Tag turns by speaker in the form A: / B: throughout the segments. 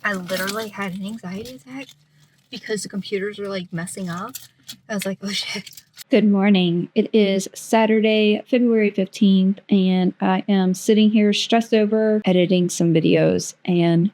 A: I literally had an anxiety attack because the computers were like messing up. I was like, oh shit. Good morning. It is Saturday, February 15th, and I am sitting here stressed over editing some videos, and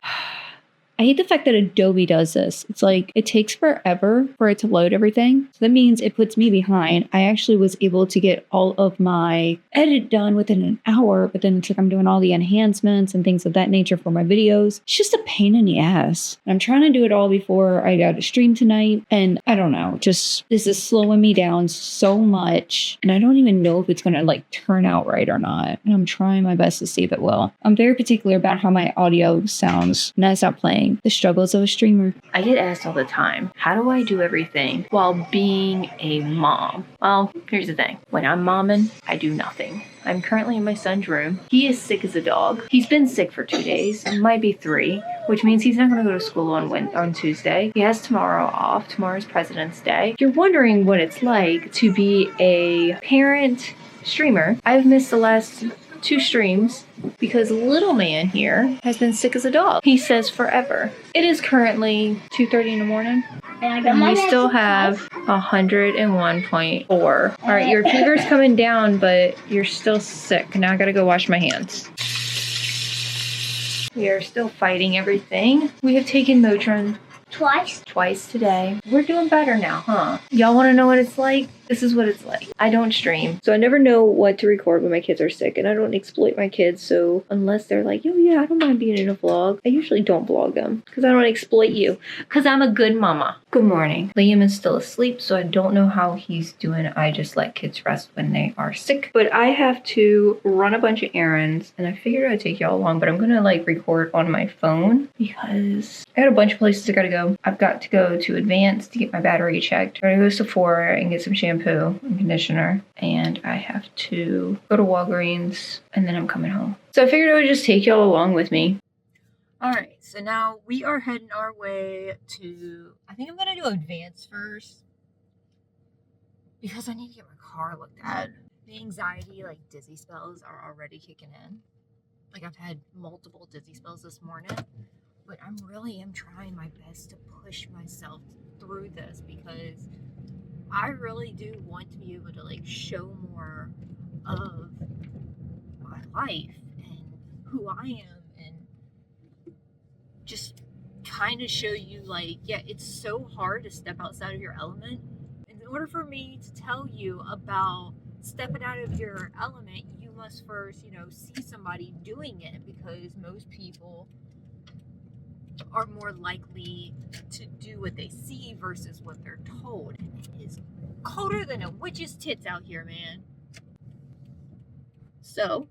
A: I hate the fact that Adobe does this. It's like it takes forever for it to load everything. So that means it puts me behind. I actually was able to get all of my edit done within an hour, but then it's like I'm doing all the enhancements and things of that nature for my videos. It's just a pain in the ass. I'm trying to do it all before I got to stream tonight. And I don't know, just this is slowing me down so much. And I don't even know if it's going to like turn out right or not. And I'm trying my best to see if it will. I'm very particular about how my audio sounds when I stop playing. The struggles of a streamer. I get asked all the time, how do I do everything while being a mom? Well, here's the thing. When I'm momming, I do nothing. I'm currently in my son's room. He is sick as a dog. He's been sick for 2 days. It might be 3, which means he's not going to go to school on Tuesday. He has tomorrow off. Tomorrow's President's Day. You're wondering what it's like to be a parent streamer. I've missed the last 2 streams because little man here has been sick as a dog. He says forever. It is currently 2:30 in the morning. And we still have 101.4. All right, your fever's coming down, but you're still sick. Now I gotta go wash my hands. We are still fighting everything. We have taken Motrin twice today. We're doing better now, huh? Y'all want to know what it's like? This is what it's like. I don't stream, so I never know what to record when my kids are sick, and I don't exploit my kids, so unless they're like, oh yeah, I don't mind being in a vlog, I usually don't vlog them, because I don't exploit you, because I'm a good mama. Good morning. Liam is still asleep, so I don't know how he's doing. I just let kids rest when they are sick, but I have to run a bunch of errands, and I figured I'd take y'all along, but I'm gonna like record on my phone, because I got a bunch of places I gotta go. I've got to go to Advance to get my battery checked. I'm gonna go to Sephora and get some shampoo and conditioner, and I have to go to Walgreens, and then I'm coming home. So I figured I would just take y'all along with me. Alright, so now we are heading our way to, I think I'm gonna do Advance first, because I need to get my car looked at. The anxiety, like dizzy spells, are already kicking in. Like I've had multiple dizzy spells this morning, but I really am trying my best to push myself through this, because I really do want to be able to like show more of my life and who I am, and just kind of show you like, yeah, it's so hard to step outside of your element. In order for me to tell you about stepping out of your element, you must first, see somebody doing it, because most people are more likely to do what they see versus what they're told. And it is colder than a witch's tits out here, man. So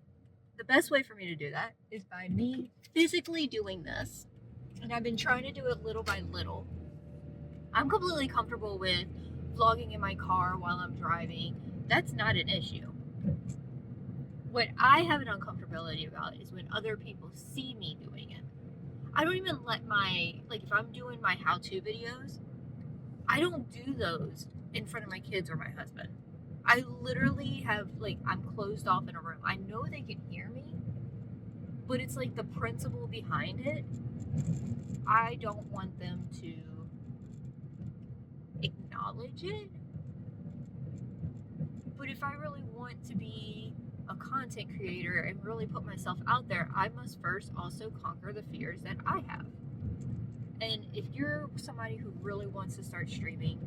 A: the best way for me to do that is by me physically doing this. And I've been trying to do it little by little. I'm completely comfortable with vlogging in my car while I'm driving. That's not an issue. What I have an uncomfortability about is when other people see me doing it. I don't even let if I'm doing my how-to videos, I don't do those in front of my kids or my husband. I literally have, I'm closed off in a room. I know they can hear me, but it's like the principle behind it. I don't want them to acknowledge it. But if I really want to be a content creator and really put myself out there, I must first also conquer the fears that I have. And if you're somebody who really wants to start streaming,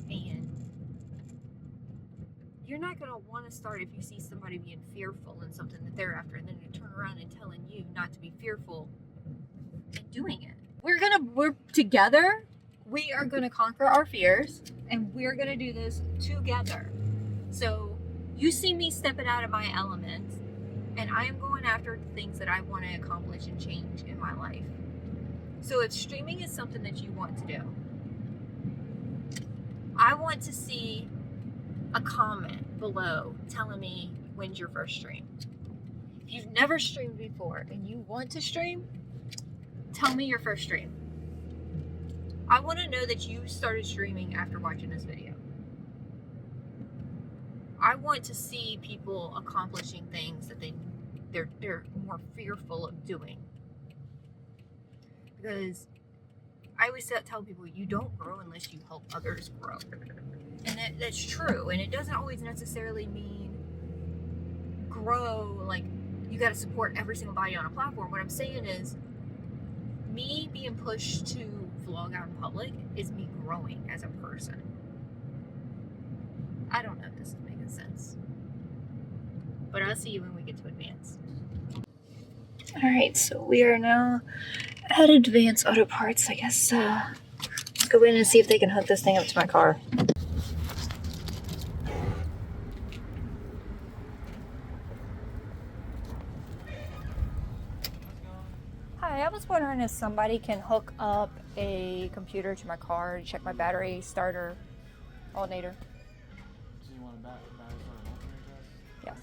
A: and you're not going to want to start if you see somebody being fearful in something that they're after, and then you turn around and telling you not to be fearful and doing it. We're together. We are going to conquer our fears, and we're going to do this together. So you see me stepping out of my element, and I am going after the things that I want to accomplish and change in my life. So if streaming is something that you want to do, I want to see a comment below telling me when's your first stream. If you've never streamed before and you want to stream, tell me your first stream. I want to know that you started streaming after watching this video. I want to see people accomplishing things that they're more fearful of doing. Because I always tell people, you don't grow unless you help others grow. And that's true. And it doesn't always necessarily mean grow, like you got to support every single body on a platform. What I'm saying is, me being pushed to vlog out in public is me growing as a person. I don't know if this is making sense, but I'll see you when we get to advanced. Alright, so we are now at Advanced Auto Parts. I guess let's go in and see if they can hook this thing up to my car. Hi, I was wondering if somebody can hook up a computer to my car to check my battery, starter, alternator.
B: So you want a battery for an alternator?
A: Yes.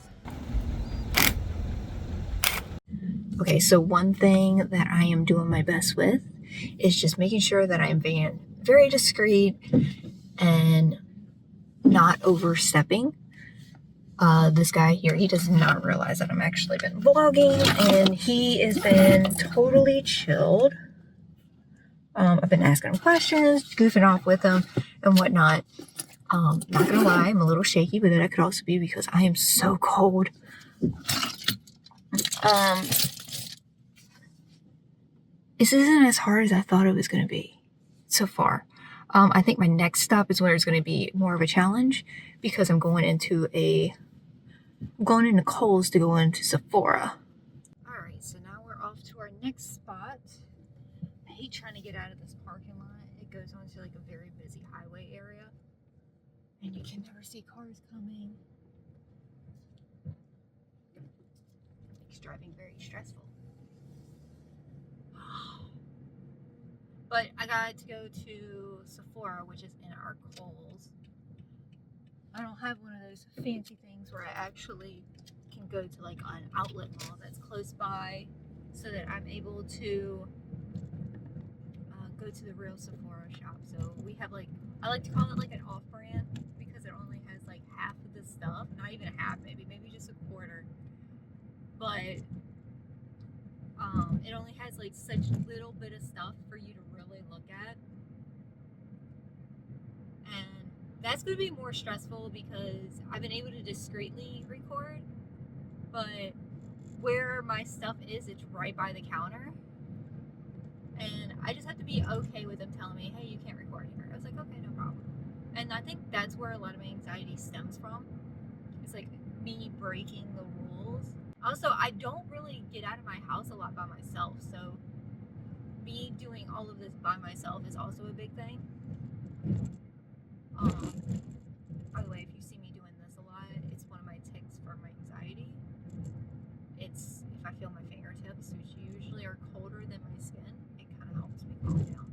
A: Okay, so one thing that I am doing my best with is just making sure that I'm being very discreet and not overstepping. This guy here, he does not realize that I'm actually been vlogging, and he has been totally chilled. I've been asking him questions, goofing off with him and whatnot. Not gonna lie, I'm a little shaky, but that could also be because I am so cold. This isn't as hard as I thought it was gonna be so far. I think my next stop is where it's gonna be more of a challenge, because I'm going into Kohl's to go into Sephora. Alright, so now we're off to our next spot. I hate trying to get out of this parking lot. It goes on to like a very busy highway area, and you can never see cars coming. It makes driving very stressful. But I got to go to Sephora, which is in our Kohl's. I don't have one of those fancy things where I actually can go to like an outlet mall that's close by, so that I'm able to go to the real Sephora shop. So we have like, I like to call it like an off-brand, because it only has like half of the stuff, not even a half, maybe just a quarter. But it only has like such little bit of stuff for you to really look at. And that's going to be more stressful, because I've been able to discreetly record, but where my stuff is, it's right by the counter. And I just have to be okay with them telling me, hey, you can't record here. I was like, okay, no problem. And I think that's where a lot of my anxiety stems from. It's like me breaking the rules. Also, I don't really get out of my house a lot by myself, so me doing all of this by myself is also a big thing. By the way, if you see me doing this a lot, it's one of my tics for my anxiety. It's if I feel my fingertips, which usually are colder than my skin, it kind of helps me calm down.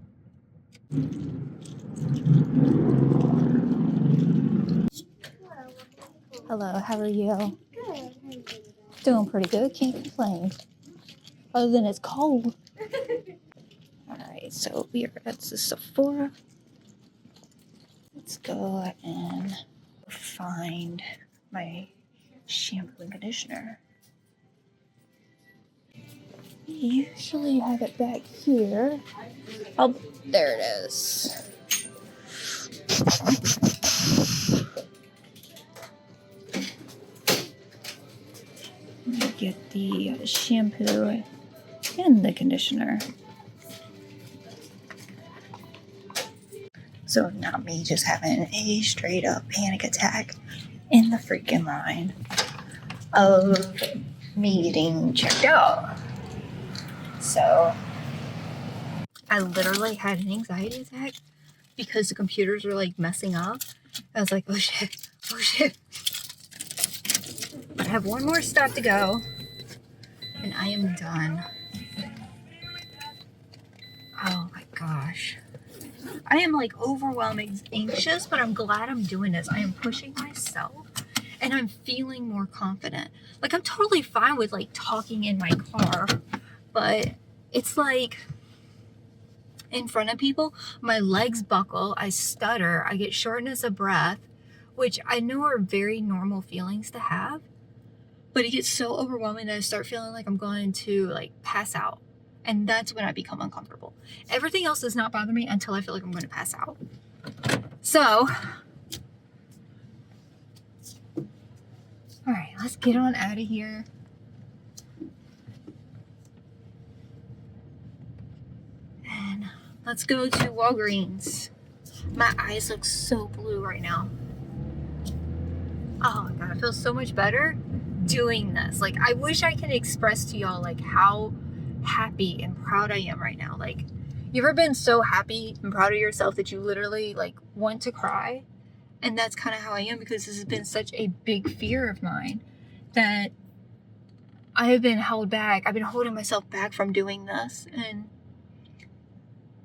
A: Hello, how are you?
C: Good.
A: Doing pretty good, can't complain. Other than it's cold. Alright, so we are at the Sephora. Let's go and find my shampoo and conditioner. We usually have it back here. Oh, there it is. Get the shampoo and the conditioner. So now me just having a straight up panic attack in the freaking line of me getting checked out. So I literally had an anxiety attack because the computers were like messing up. I was like, oh shit. I have one more stop to go and I am done. Oh my gosh. I am like overwhelming anxious, but I'm glad I'm doing this. I am pushing myself and I'm feeling more confident. Like I'm totally fine with like talking in my car, but it's like in front of people, my legs buckle, I stutter, I get shortness of breath, which I know are very normal feelings to have, but it gets so overwhelming that I start feeling like I'm going to like pass out. And that's when I become uncomfortable. Everything else does not bother me until I feel like I'm going to pass out. So, all right, let's get on out of here. And let's go to Walgreens. My eyes look so blue right now. Oh my God, I feel so much better doing this. Like, I wish I could express to y'all like how happy and proud I am right now. Like, you ever been so happy and proud of yourself that you literally like want to cry? And that's kind of how I am, because this has been such a big fear of mine that I have been held back. I've been holding myself back from doing this. And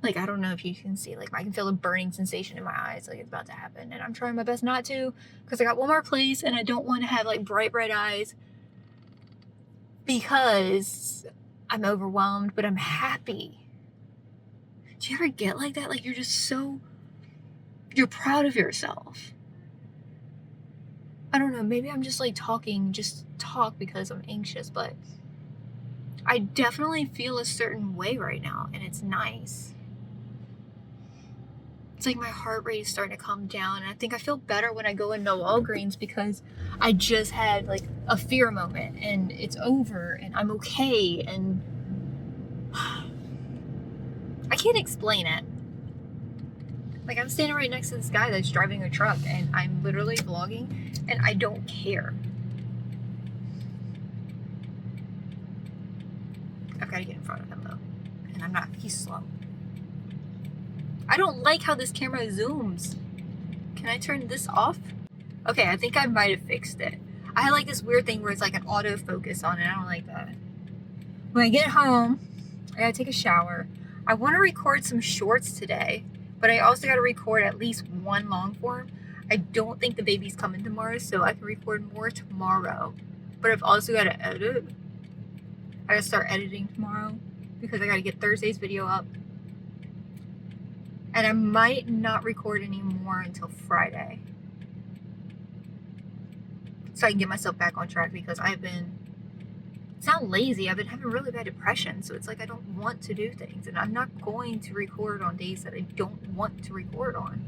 A: like, I don't know if you can see, like, I can feel a burning sensation in my eyes, like it's about to happen. And I'm trying my best not to, because I got one more place and I don't want to have like bright red eyes because I'm overwhelmed, but I'm happy. Do you ever get like that? Like, you're just so, you're proud of yourself. I don't know, maybe I'm just like talking, just talk because I'm anxious, but I definitely feel a certain way right now, and it's nice. It's like my heart rate is starting to calm down, and I think I feel better when I go into Walgreens because I just had like a fear moment and it's over and I'm okay, and I can't explain it. Like, I'm standing right next to this guy that's driving a truck and I'm literally vlogging and I don't care. I've got to get in front of him though, and I'm not, he's slow. I don't like how this camera zooms. Can I turn this off? Okay, I think I might have fixed it. I had like this weird thing where it's like an autofocus on it. I don't like that. When I get home, I gotta take a shower. I want to record some shorts today, but I also gotta record at least one long form. I don't think the baby's coming tomorrow, so I can record more tomorrow. But I've also gotta edit. I gotta start editing tomorrow because I gotta get Thursday's video up. And I might not record anymore until Friday, so I can get myself back on track, because I've been, it's not lazy, I've been having really bad depression, so it's like I don't want to do things, and I'm not going to record on days that I don't want to record on.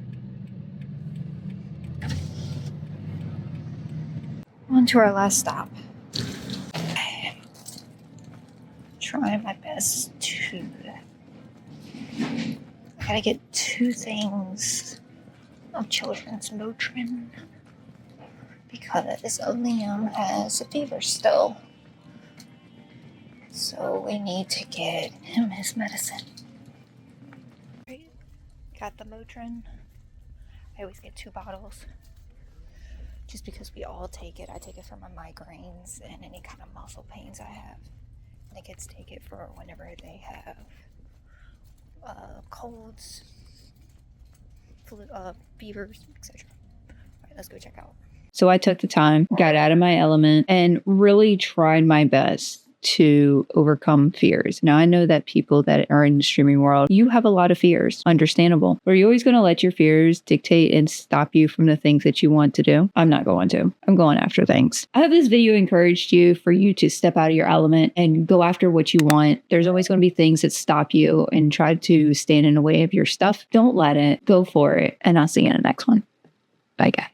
A: On to our last stop. Okay. Trying my best to, I gotta get 2 things of children's Motrin because Liam has a fever still. So we need to get him his medicine. Got the Motrin. I always get 2 bottles just because we all take it. I take it for my migraines and any kind of muscle pains I have. And the kids take it for whenever they have colds, fevers, etc. All right, let's go check out. So I took the time, got out of my element, and really tried my best to overcome fears. Now, I know that people that are in the streaming world, you have a lot of fears, understandable. Are you always going to let your fears dictate and stop you from the things that you want to do? I'm not going to. I'm going after things. I hope this video encouraged you for you to step out of your element and go after what you want. There's always going to be things that stop you and try to stand in the way of your stuff. Don't let it. Go for it. And I'll see you in the next one. Bye, guys.